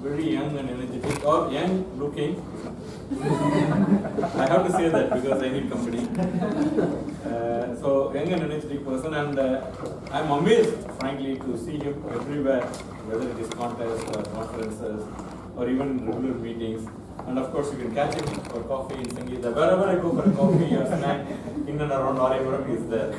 very young and energetic, or young looking. I have to say that because I need company. So young and energetic person, and I'm amazed, frankly, to see him everywhere, whether it is contests or conferences or even regular meetings. And of course, you can catch him for coffee in Sangeeta. Wherever I go for a coffee or snack, in and around Auripuram, he is there.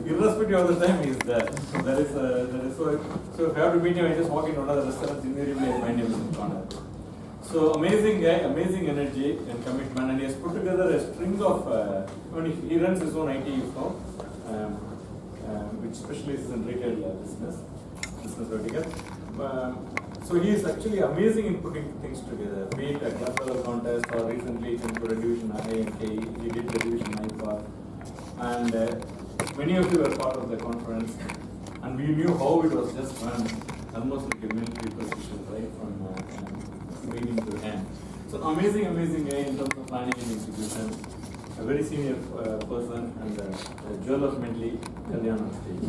Irrespective of the time, he is there. So that is so if I have to meet him, I just walk into one of the restaurants, invariably I find him in the corner. So amazing guy, amazing energy and commitment, and he has put together a string of. He runs his own IT firm, which specializes in retail business vertical. So he is actually amazing in putting things together, be it a club level contest or recently in the division I and K, he did the division 9 part. And many of you were part of the conference, and we knew how it was just run, almost like a military position, right, from beginning to end. So amazing guy in terms of planning and execution, a very senior person, and a jewel of Medley, Kalyan on stage.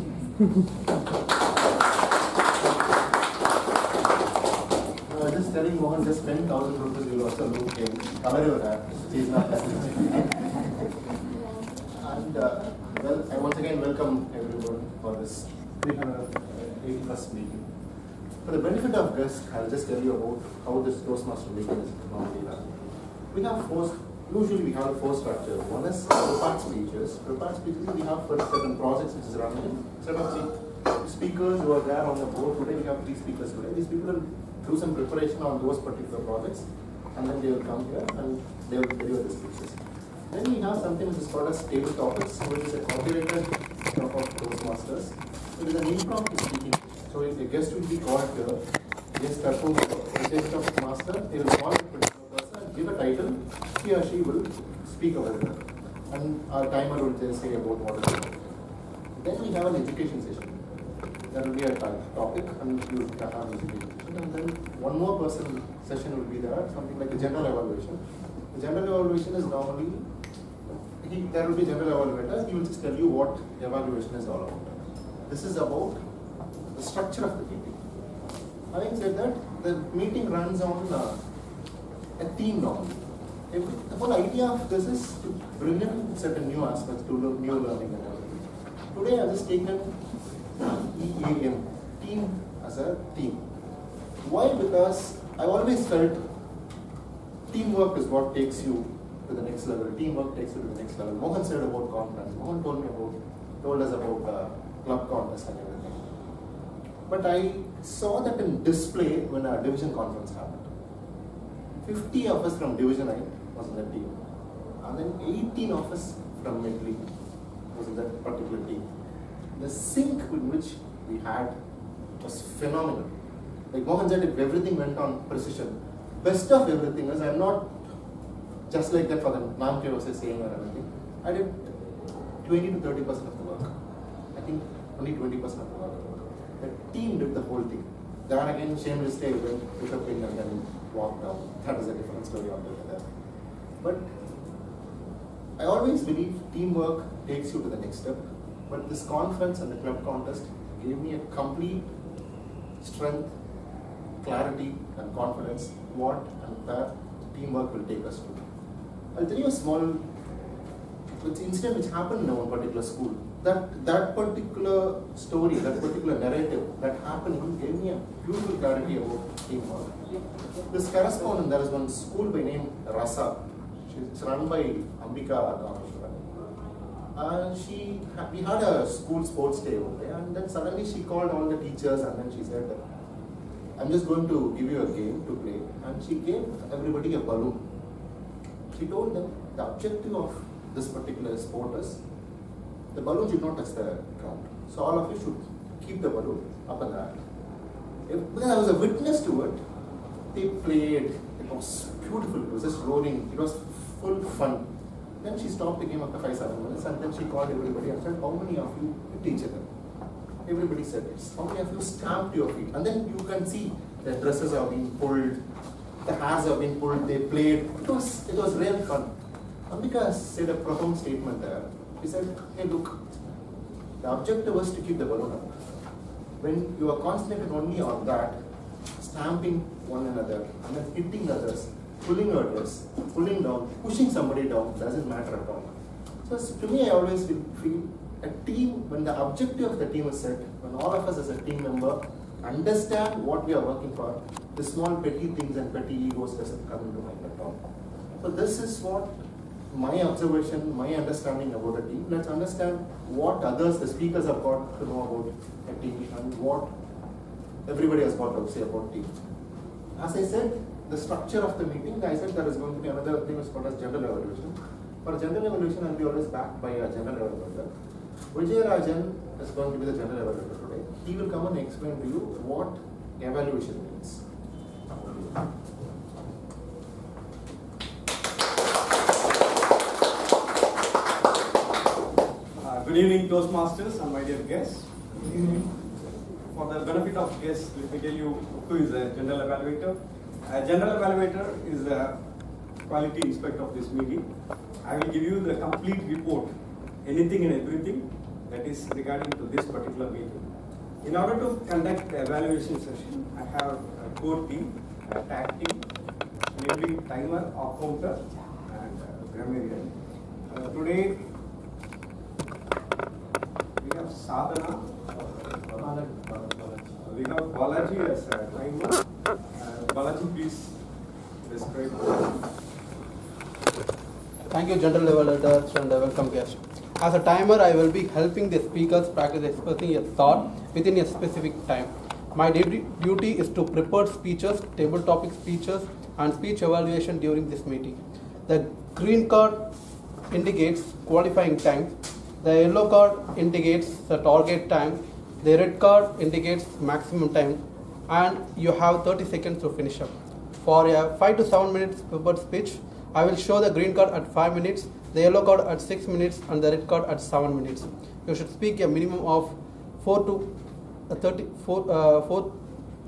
Just telling Mohan, just 10,000 rupees, you will also look him, cover your hat, he is not necessary. And well, I once again welcome everyone for this 381st meeting. For the benefit of guests, I'll just tell you about how this Toastmaster meeting is normally done. Usually we have 4 structures. One is prepared speeches. Prepared speeches we have for certain projects which is running. Set of speakers who are there on the board. Today we have 3 speakers today. These people will do some preparation on those particular projects, and then they will come here and they will deliver the speeches. Then we have something which is called as table topics, which is a copyrighted stuff of Toastmasters. It is an impromptu speaking. So if a guest will be called here, guest performs the Toastmaster, they will call a particular person and give a title, he or she will speak about it. And our timer will just say about what it is. Then we have an education session. There will be a topic and you will have an education session. And then one more session will be there, something like a general evaluation. The general evaluation is normally, there will be general evaluator, he will just tell you what the evaluation is all about. This is about the structure of the meeting. Having said that, the meeting runs on a theme normally. The whole idea of this is to bring in certain new aspects to new learning and everything. Today I have just taken EAM, team as a theme. Why? Because I always felt teamwork is what takes you to the next level. Teamwork takes you to the next level. Mohan said about conference. Mohan told us about club contest and everything. But I saw that in display when our division conference happened. 50 of us from Division I was in that team. And then 18 of us from Medley was in that particular team. The sync in which we had was phenomenal. Like Mohan said, if everything went on precision, best of everything is I'm not just like that for the Namke was saying or anything. I did 20 to 30% of the work. I think only 20% of the work. The team did the whole thing. Then again, shamelessly, we went, took a pin and then walked down. That is a different story altogether. But I always believe teamwork takes you to the next step. But this conference and the club contest gave me a complete strength, clarity, and confidence what and where teamwork will take us to. I'll tell you a small incident which happened in one particular school. That particular story, that particular narrative, that happening gave me a beautiful clarity about teamwork. This correspondent, there is one school by name Rasa. It's run by Ambika Rameshwaran. We had a school sports day over there, and then suddenly she called all the teachers and then she said, I'm just going to give you a game to play. And she gave everybody a balloon. She told them the objective of this particular sport is the balloon should not touch the ground. So all of you should keep the balloon up in the air. Because I was a witness to it, they played, it was beautiful, it was just rolling, it was full fun. Then she stopped the game after 5-7 minutes and then she called everybody and said, how many of you hit each other? Everybody said yes. How many of you stamped your feet? And then you can see the dresses are being pulled, the hairs are being pulled, they played. It was real fun. Ambika said a profound statement there. He said, hey look, the objective was to keep the balloon up. When you are concentrated only on that, stamping one another, and then hitting others, pulling your dress, pulling down, pushing somebody down, doesn't matter at all. So to me, I always feel a team, when the objective of the team is set, when all of us as a team member understand what we are working for, the small petty things and petty egos doesn't come into mind at all. So this is what my observation, my understanding about the team. Let's understand what others, the speakers have got to know about a team and what everybody has got to say about team. As I said, the structure of the meeting, I said there is going to be another thing is called as general evaluation. For general evaluation, I'll be always backed by a general evaluator. Vijay Rajan is going to be the general evaluator today. He will come and explain to you what evaluation means. Good evening, Toastmasters and my dear guests. For the benefit of guests, let me tell you who is a general evaluator. A general evaluator is a quality inspector of this meeting. I will give you the complete report, anything and everything that is regarding to this particular meeting. In order to conduct the evaluation session, I have a core team, a tag team, namely timer, counter, and grammarian. Today, we have Sadhana, we have Balaji as a timer. Balaji, please describe. Thank you, General Evaluators, and welcome guests. As a timer, I will be helping the speakers practice expressing a thought within a specific time. My duty is to prepare speeches, table topic speeches, and speech evaluation during this meeting. The green card indicates qualifying time. The yellow card indicates the target time. The red card indicates maximum time. And you have 30 seconds to finish up. For a 5 to 7 minutes prepared speech, I will show the green card at 5 minutes, the yellow card at 6 minutes, and the red card at 7 minutes. You should speak a minimum of 4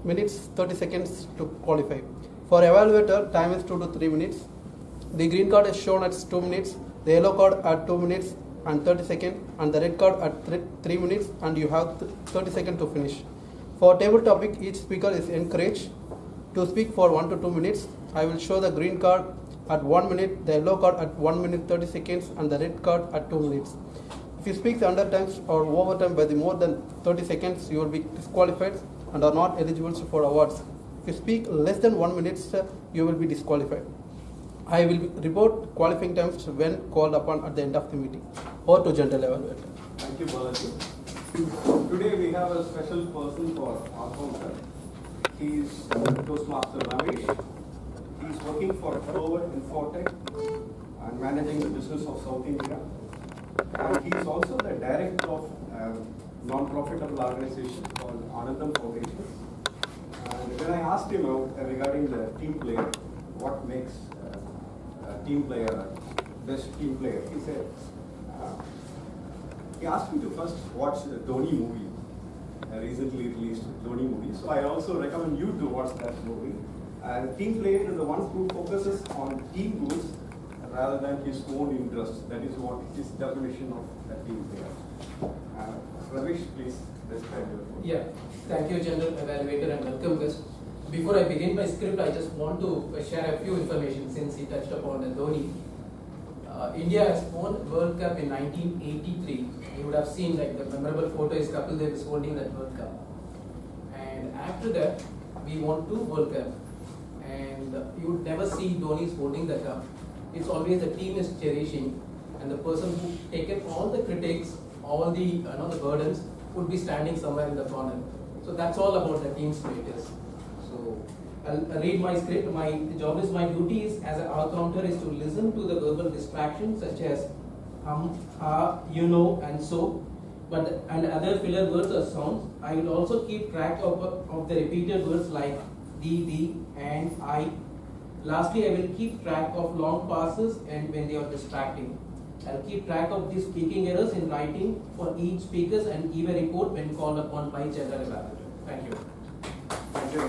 minutes 30 seconds to qualify. For evaluator, time is 2 to 3 minutes. The green card is shown at 2 minutes, the yellow card at 2 minutes and 30 seconds, and the red card at 3 minutes, and you have 30 seconds to finish. For table topic, each speaker is encouraged to speak for 1 to 2 minutes. I will show the green card at 1 minute, the yellow card at 1 minute 30 seconds, and the red card at 2 minutes. If you speak under times or overtime by the more than 30 seconds, you will be disqualified and are not eligible for awards. If you speak less than 1 minute, you will be disqualified. I will report qualifying times when called upon at the end of the meeting. Or to General Evaluator. Thank you, Balaji. Today we have a special person for our counter. He is Toastmaster Ramesh. He is working for Clover Infotech and managing the business of South India. And he is also the director of a non-profitable organization called Anandam Foundation. And when I asked him regarding the team player, what makes a team player best team player, he said, he asked me to first watch the Dhoni movie, recently released Dhoni movie. So I also recommend you to watch that movie. Team player is the one who focuses on team goals rather than his own interests. That is what his definition of a team player. Ramesh, please describe your role. Yeah, thank you, General Evaluator, and welcome guest. Before I begin my script, I just want to share a few information since he touched upon Dhoni. India has won World Cup in 1983. You would have seen like the memorable photo is Kapil Dev is holding that World Cup. And after that, we won 2 World Cup. And you would never see Dhoni is holding the cup. It's always the team is cherishing, and the person who taken all the critics, all the the burdens would be standing somewhere in the corner. So that's all about the team spirit. So I'll read my script. My duty is as an counter is to listen to the verbal distractions such as you know, and so, and other filler words or sounds. I will also keep track of the repeated words like the, and I. Lastly, I will keep track of long passes and when they are distracting. I'll keep track of the speaking errors in writing for each speaker and give a report when called upon by General Evaluator. Thank you. Thank you.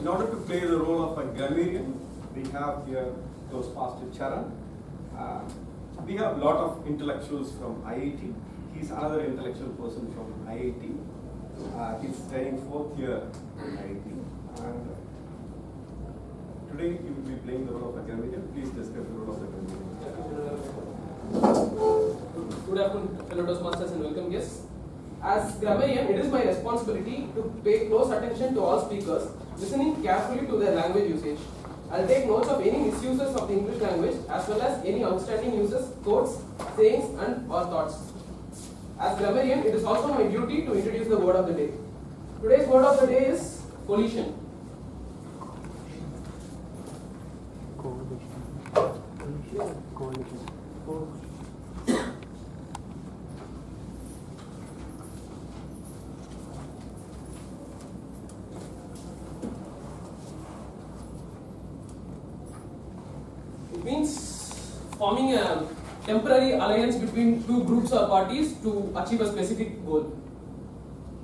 In order to play the role of a grammarian, we have here Toastmaster Charan. We have a lot of intellectuals from IIT. He's another intellectual person from IIT. He's studying 4th year in IT. And today he will be playing the role of academic. Please describe the role of academic. Good afternoon, fellow Toastmasters and welcome guests. As grammarian, it is my responsibility to pay close attention to all speakers, listening carefully to their language usage. I'll take notes of any misuses of the English language as well as any outstanding uses, quotes, sayings and or thoughts. As grammarian, it is also my duty to introduce the word of the day. Today's word of the day is collision. It means forming a temporary alliance between two groups or parties to achieve a specific goal.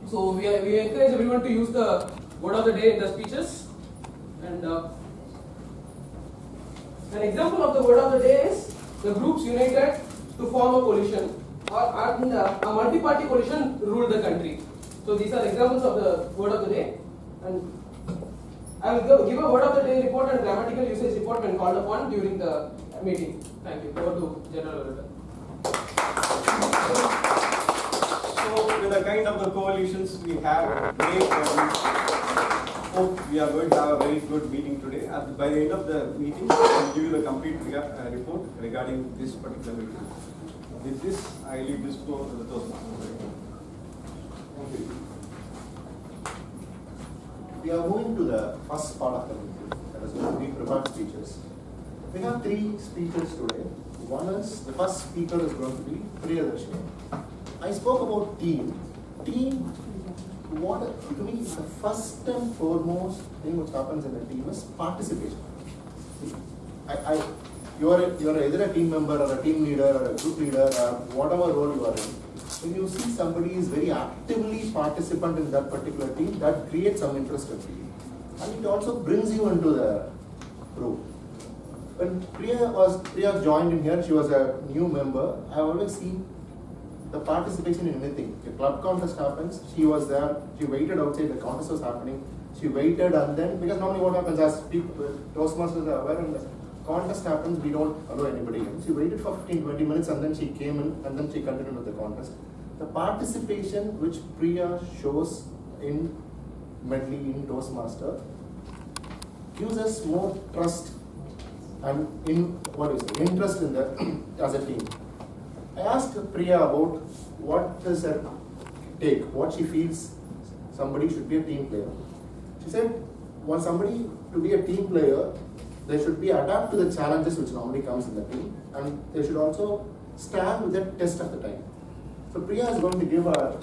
So we encourage everyone to use the word of the day in the speeches. And an example of the word of the day is the groups united to form a coalition, and a multi-party coalition ruled the country. So these are examples of the word of the day. And I will give a word of the day report and grammatical usage report when called upon during the meeting. Thank you. Over to General Auditor. So, with the kind of the coalitions we have today, hope we are going to have a very good meeting today. By the end of the meeting, I will give you the complete report regarding this particular meeting. With this, I leave this floor to the Toastmasters. Thank you. We are moving to the first part of the meeting, that is going to be prepared speeches. We have 3 speakers today. One is, the first speaker is going to be Priyadarshini. I spoke about team. Team, what to me is the first and foremost thing which happens in a team is participation. You are either a team member or a team leader or a group leader or whatever role you are in. When you see somebody is very actively participant in that particular team, that creates some interest in you. And it also brings you into the group. When Priya joined in here, she was a new member. I have always seen the participation in anything. The club contest happens, she was there, she waited outside, the contest was happening, she waited, and then, because normally what happens as people, Toastmasters are aware, and the contest happens, we don't allow anybody in. She waited for 15-20 minutes and then she came in and then she continued with the contest. The participation which Priya shows in Medley, in Toastmaster, gives us more trust and interest in the as a team. I asked Priya about what is her take, what she feels somebody should be a team player. She said, want somebody to be a team player, they should be adapt to the challenges which normally comes in the team, and they should also stand with the test of the time. So Priya is going to give a